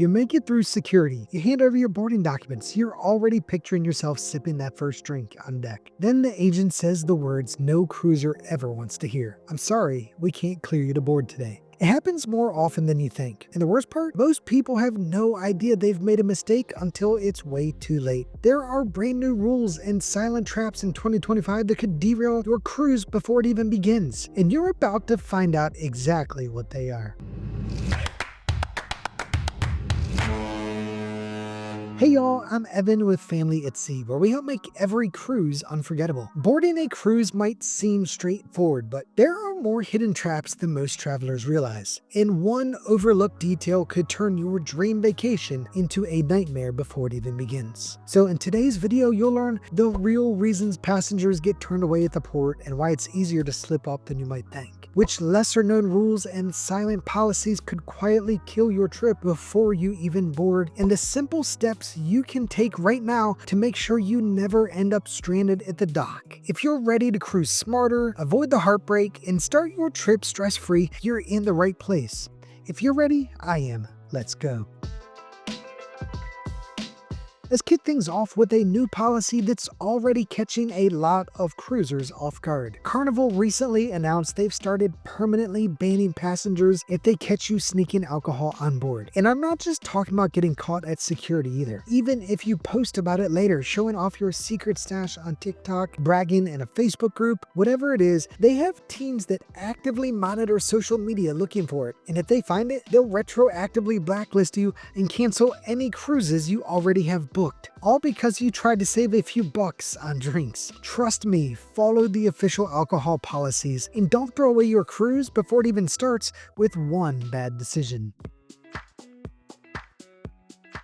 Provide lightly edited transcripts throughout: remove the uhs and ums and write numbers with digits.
You make it through security. You hand over your boarding documents. You're already picturing yourself sipping that first drink on deck. Then the agent says the words no cruiser ever wants to hear. I'm sorry, we can't clear you to board today. It happens more often than you think. And the worst part, most people have no idea they've made a mistake until it's way too late. There are brand new rules and silent traps in 2025 that could derail your cruise before it even begins. And you're about to find out exactly what they are. Hey y'all, I'm Evan with Family at Sea, where we help make every cruise unforgettable. Boarding a cruise might seem straightforward, but there are more hidden traps than most travelers realize. And one overlooked detail could turn your dream vacation into a nightmare before it even begins. So in today's video, you'll learn the real reasons passengers get turned away at the port and why it's easier to slip up than you might think. Which lesser known rules and silent policies could quietly kill your trip before you even board, and the simple steps you can take right now to make sure you never end up stranded at the dock. If you're ready to cruise smarter, avoid the heartbreak, and start your trip stress-free, you're in the right place. If you're ready, I am. Let's go. Let's kick things off with a new policy that's already catching a lot of cruisers off guard. Carnival recently announced they've started permanently banning passengers if they catch you sneaking alcohol on board. And I'm not just talking about getting caught at security either. Even if you post about it later, showing off your secret stash on TikTok, bragging in a Facebook group, whatever it is, they have teams that actively monitor social media looking for it. And if they find it, they'll retroactively blacklist you and cancel any cruises you already have booked. All because you tried to save a few bucks on drinks. Trust me, follow the official alcohol policies and don't throw away your cruise before it even starts with one bad decision.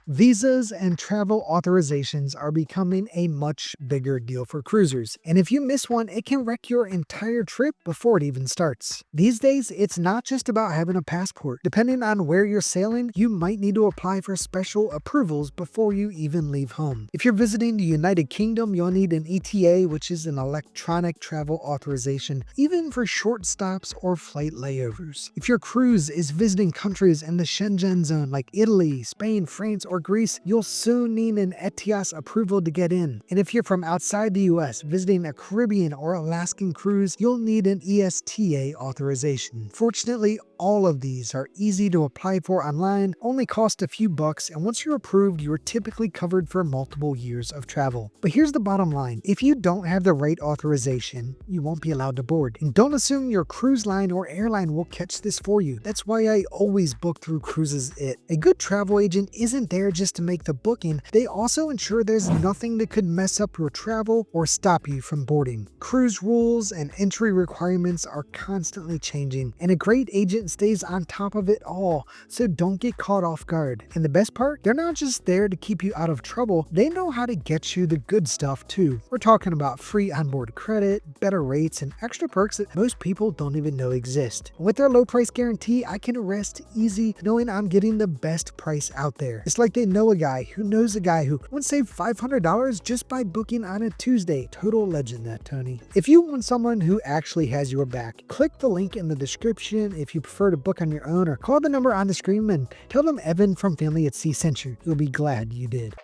Visas and travel authorizations are becoming a much bigger deal for cruisers, and if you miss one, it can wreck your entire trip before it even starts. These days, it's not just about having a passport. Depending on where you're sailing, you might need to apply for special approvals before you even leave home. If you're visiting the United Kingdom, you'll need an ETA, which is an electronic travel authorization, even for short stops or flight layovers. If your cruise is visiting countries in the Schengen zone like Italy, Spain, France, or Greece, you'll soon need an ETIAS approval to get in. And if you're from outside the US visiting a Caribbean or Alaskan cruise, you'll need an ESTA authorization. Fortunately, all of these are easy to apply for online, only cost a few bucks, and once you're approved, you're typically covered for multiple years of travel. But here's the bottom line. If you don't have the right authorization, you won't be allowed to board. And don't assume your cruise line or airline will catch this for you. That's why I always book through Cruises It. A good travel agent isn't there just to make the booking. They also ensure there's nothing that could mess up your travel or stop you from boarding. Cruise rules and entry requirements are constantly changing, and a great agent stays on top of it all, so don't get caught off guard. And the best part, they're not just there to keep you out of trouble, they know how to get you the good stuff too. We're talking about free onboard credit, better rates, and extra perks that most people don't even know exist. And with their low price guarantee, I can rest easy knowing I'm getting the best price out there. It's like they know a guy who knows a guy who once saved $500 just by booking on a Tuesday. Total legend, that Tony. If you want someone who actually has your back, click the link in the description. If you prefer to book on your own, or call the number on the screen and tell them Evan from Family at Sea sent you. You'll be glad you did.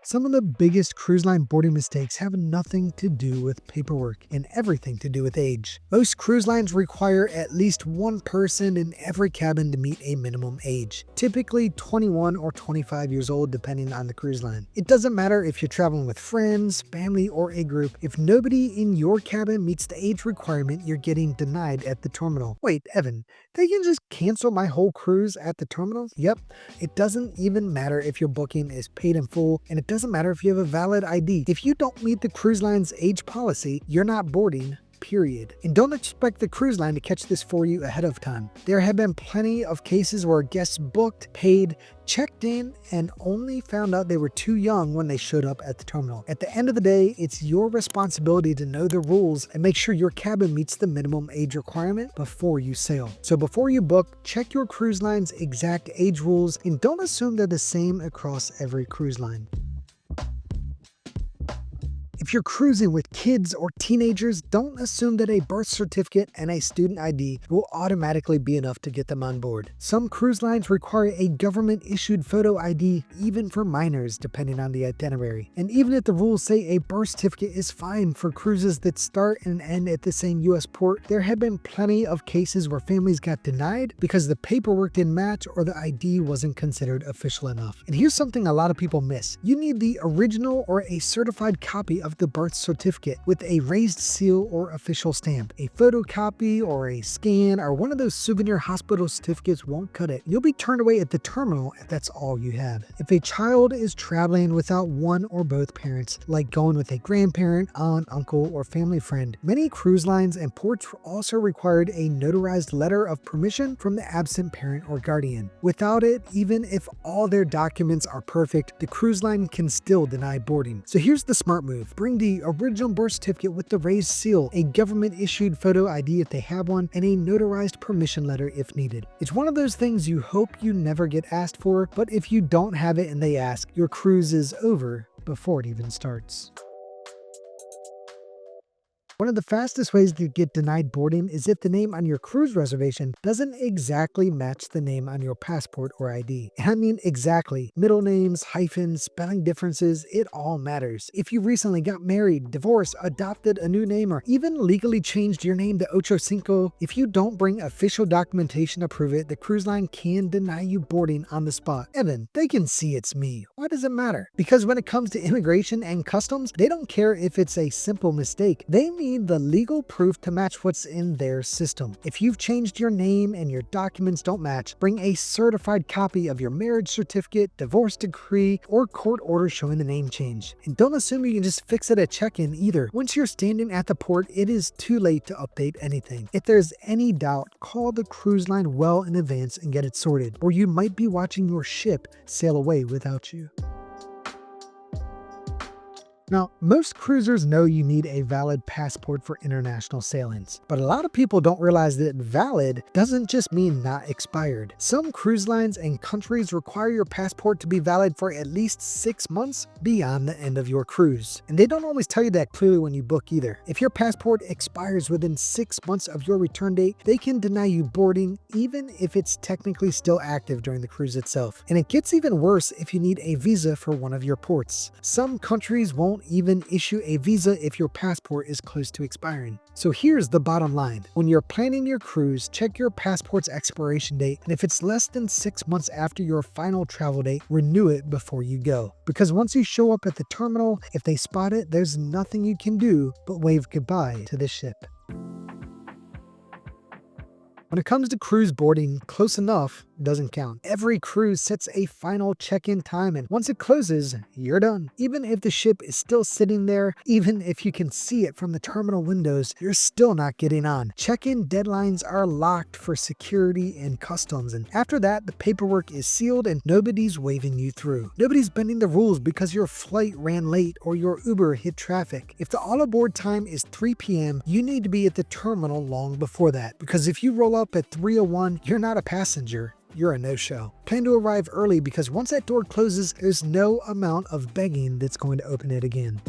Some of the biggest cruise line boarding mistakes have nothing to do with paperwork and everything to do with age. Most cruise lines require at least one person in every cabin to meet a minimum age, typically 21 or 25 years old depending on the cruise line. It doesn't matter if you're traveling with friends, family, or a group. If nobody in your cabin meets the age requirement, you're getting denied at the terminal. Wait, Evan, they can just cancel my whole cruise at the terminal? Yep, it doesn't even matter if your booking is paid in full, and it doesn't matter if you have a valid ID. If you don't meet the cruise line's age policy, you're not boarding. Period. And don't expect the cruise line to catch this for you ahead of time. There have been plenty of cases where guests booked, paid, checked in, and only found out they were too young when they showed up at the terminal. At the end of the day, it's your responsibility to know the rules and make sure your cabin meets the minimum age requirement before you sail. So before you book, check your cruise line's exact age rules and don't assume they're the same across every cruise line. If you're cruising with kids or teenagers, don't assume that a birth certificate and a student ID will automatically be enough to get them on board. Some cruise lines require a government-issued photo ID even for minors, depending on the itinerary. And even if the rules say a birth certificate is fine for cruises that start and end at the same US port, there have been plenty of cases where families got denied because the paperwork didn't match or the ID wasn't considered official enough. And here's something a lot of people miss. You need the original or a certified copy of the birth certificate with a raised seal or official stamp. A photocopy or a scan or one of those souvenir hospital certificates won't cut it. You'll be turned away at the terminal if that's all you have. If a child is traveling without one or both parents, like going with a grandparent, aunt, uncle, or family friend, many cruise lines and ports also required a notarized letter of permission from the absent parent or guardian. Without it, even if all their documents are perfect, the cruise line can still deny boarding. So here's the smart move. Bring the original birth certificate with the raised seal, a government-issued photo ID if they have one, and a notarized permission letter if needed. It's one of those things you hope you never get asked for, but if you don't have it and they ask, your cruise is over before it even starts. One of the fastest ways to get denied boarding is if the name on your cruise reservation doesn't exactly match the name on your passport or ID. And I mean exactly. Middle names, hyphens, spelling differences, it all matters. If you recently got married, divorced, adopted a new name, or even legally changed your name to Ocho Cinco, if you don't bring official documentation to prove it, the cruise line can deny you boarding on the spot. Evan, they can see it's me. Why does it matter? Because when it comes to immigration and customs, they don't care if it's a simple mistake. They need the legal proof to match what's in their system. If you've changed your name and your documents don't match, bring a certified copy of your marriage certificate, divorce decree, or court order showing the name change. And don't assume you can just fix it at check-in either. Once you're standing at the port, it is too late to update anything. If there's any doubt, call the cruise line well in advance and get it sorted, or you might be watching your ship sail away without you. Now, most cruisers know you need a valid passport for international sailings, but a lot of people don't realize that valid doesn't just mean not expired. Some cruise lines and countries require your passport to be valid for at least 6 months beyond the end of your cruise. And they don't always tell you that clearly when you book either. If your passport expires within 6 months of your return date, they can deny you boarding even if it's technically still active during the cruise itself. And it gets even worse if you need a visa for one of your ports. Some countries won't even issue a visa if your passport is close to expiring. So here's the bottom line. When you're planning your cruise, check your passport's expiration date, and if it's less than 6 months after your final travel date, renew it before you go. Because once you show up at the terminal, if they spot it, there's nothing you can do but wave goodbye to the ship. When it comes to cruise boarding, close enough doesn't count. Every cruise sets a final check-in time, and once it closes, you're done. Even if the ship is still sitting there, even if you can see it from the terminal windows, you're still not getting on. Check-in deadlines are locked for security and customs, and after that, the paperwork is sealed and nobody's waving you through. Nobody's bending the rules because your flight ran late or your Uber hit traffic. If the all-aboard time is 3 p.m., you need to be at the terminal long before that, because if you roll up at 3:01, you're not a passenger. You're a no-show. Plan to arrive early because once that door closes, there's no amount of begging that's going to open it again.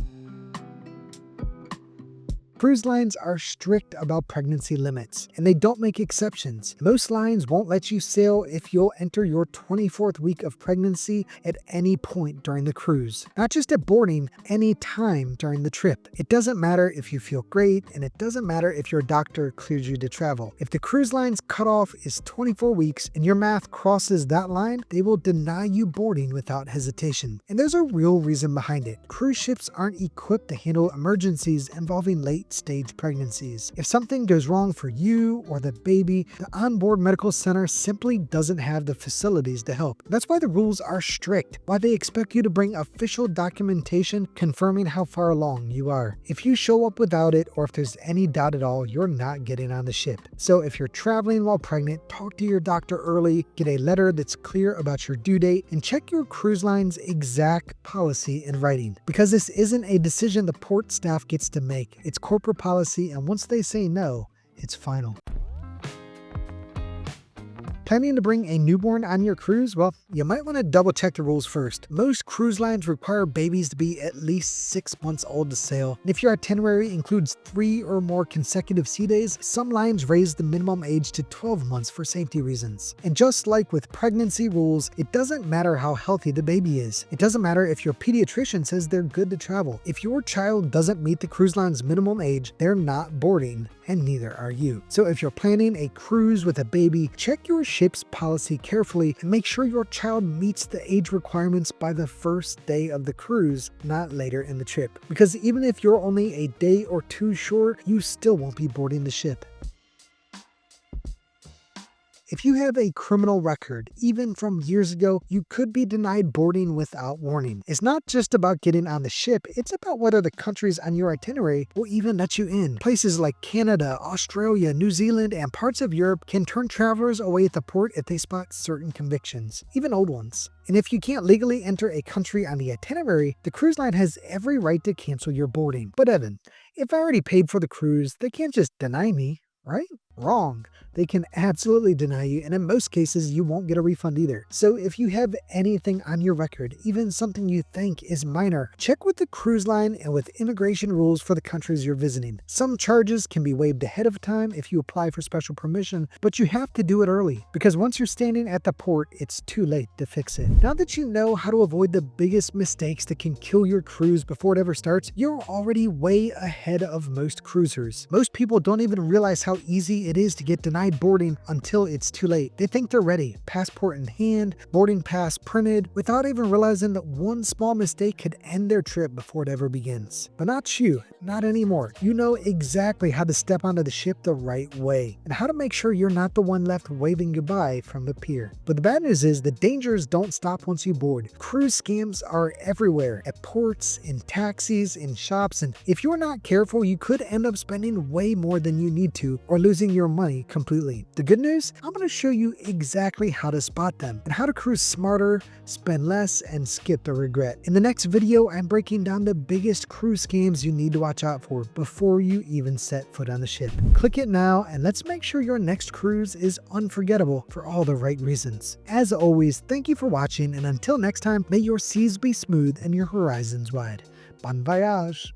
Cruise lines are strict about pregnancy limits, and they don't make exceptions. Most lines won't let you sail if you'll enter your 24th week of pregnancy at any point during the cruise. Not just at boarding, any time during the trip. It doesn't matter if you feel great, and it doesn't matter if your doctor clears you to travel. If the cruise line's cutoff is 24 weeks and your math crosses that line, they will deny you boarding without hesitation. And there's a real reason behind it. Cruise ships aren't equipped to handle emergencies involving late-stage pregnancies. If something goes wrong for you or the baby, the onboard medical center simply doesn't have the facilities to help. That's why the rules are strict, why they expect you to bring official documentation confirming how far along you are. If you show up without it, or if there's any doubt at all, you're not getting on the ship. So if you're traveling while pregnant, talk to your doctor early, get a letter that's clear about your due date, and check your cruise line's exact policy in writing. Because this isn't a decision the port staff gets to make. It's corporate policy, and once they say no, it's final. Planning to bring a newborn on your cruise? Well, you might want to double check the rules first. Most cruise lines require babies to be at least 6 months old to sail. And if your itinerary includes 3 or more consecutive sea days, some lines raise the minimum age to 12 months for safety reasons. And just like with pregnancy rules, it doesn't matter how healthy the baby is. It doesn't matter if your pediatrician says they're good to travel. If your child doesn't meet the cruise line's minimum age, they're not boarding, and neither are you. So if you're planning a cruise with a baby, check your ship's policy carefully and make sure your child meets the age requirements by the first day of the cruise, not later in the trip. Because even if you're only a day or two short, you still won't be boarding the ship. If you have a criminal record, even from years ago, you could be denied boarding without warning. It's not just about getting on the ship, it's about whether the countries on your itinerary will even let you in. Places like Canada, Australia, New Zealand, and parts of Europe can turn travelers away at the port if they spot certain convictions, even old ones. And if you can't legally enter a country on the itinerary, the cruise line has every right to cancel your boarding. But Evan, if I already paid for the cruise, they can't just deny me, right? Wrong. They can absolutely deny you, and in most cases, you won't get a refund either. So if you have anything on your record, even something you think is minor, check with the cruise line and with immigration rules for the countries you're visiting. Some charges can be waived ahead of time if you apply for special permission, but you have to do it early, because once you're standing at the port, it's too late to fix it. Now that you know how to avoid the biggest mistakes that can kill your cruise before it ever starts, you're already way ahead of most cruisers. Most people don't even realize how easy it is to get denied boarding until it's too late. They think they're ready, passport in hand, boarding pass printed, without even realizing that one small mistake could end their trip before it ever begins. But not you, not anymore. You know exactly how to step onto the ship the right way, and how to make sure you're not the one left waving goodbye from the pier. But the bad news is the dangers don't stop once you board. Cruise scams are everywhere, at ports, in taxis, in shops, and if you're not careful, you could end up spending way more than you need to, or losing your money completely. The good news, I'm going to show you exactly how to spot them and how to cruise smarter, spend less, and skip the regret. In the next video, I'm breaking down the biggest cruise scams you need to watch out for before you even set foot on the ship. Click it now and let's make sure your next cruise is unforgettable for all the right reasons. As always, thank you for watching, and until next time, may your seas be smooth and your horizons wide. Bon voyage!